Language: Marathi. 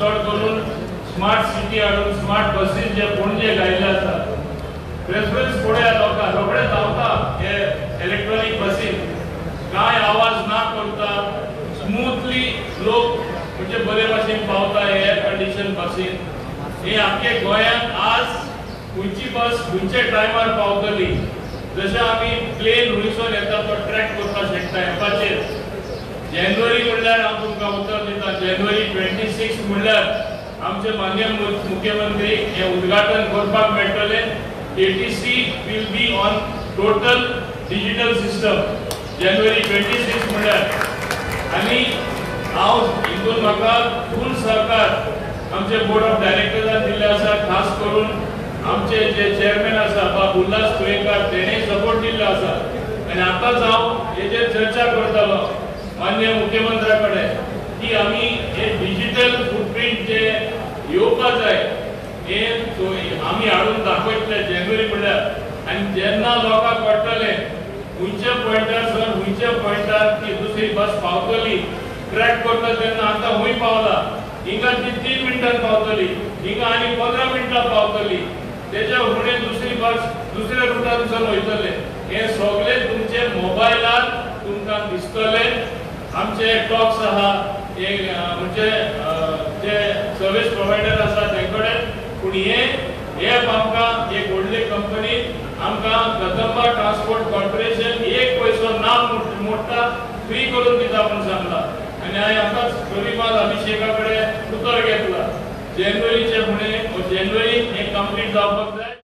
चढ करून स्मार्ट सिटी हाडून स्मार्ट बसीस जे पणजे घायले आसा प्रेफरन्स पळया लोकां रोखडेच धांवता हे इलेक्ट्रॉनिक बसीन काय आवाज ना करता स्मूथली लोक म्हणजे बरे भाशेन पावता एअर कंडिशन बसीन हे आमचे गोंयांत आज खंयची बस खंयच्या टायमार पावतली जशें आमी प्लेन हुंयसून येता तो ट्रॅक करपाक शकता एपाचेर जानेवारी म्हणल्यार हांव तुमकां उत्तर दिता जानेवारी 26 म्हणल्यार आमचे माननीय मुख्यमंत्री हे उद्घाटन करपाक मेळटले ATC will be on total digital system जानेवारी 26 म्हणल्यार आनी हांव हितून म्हाका फुल सहकार आमचे बोर्ड ऑफ डायरेक्टर्स दिल्ले आसा खास करून आमचे जे चेअरमॅन आसा बाब उल्हास गोयेकर तेणे सपोर्ट दिल्लो आसा आनी आतांच हांव हेजेर चर्चा करतालो माननीय मुख्यमंत्र्या कडेन की आमी हे डिजिटल फुटप्रिंट जे येवपाक जाय हे आमी हाडून दाखयतले जानेवारी म्हणल्यार आनी जेन्ना लोकांक कळटले खंयच्या पॉयंटार सावन खंयच्या पॉयंटार ती दुसरी बस पावतली ट्रॅक करता तेन्ना आतां खंय पावला हिंगा ती 3 मिनटां पावतली हिंगा आनी 15 मिनटां पावतली तेच्या फुडें दुसरी बस दुसऱ्या रुटांतसून वयतले हे सगळे तुमचे मोबायलार तुमकां दिसतले आमचे टॉक्स आहा एक म्हणजे जे सर्विस प्रोवायडर आसा तेंकडे पूण हे ऍप आमकां एक व्हडली कंपनी आमकां कदंबा ट्रान्सपोर्ट कॉर्पोरेशन एक पयसो ना मोडटा फ्री करून दिता म्हणून सांगला आनी हांवें आतांच गरीबाद अभिषेका कडेन उतर घेतला जानेवारीचे फुडें जानेवारी हे कंप्लीट जावपाक जाय।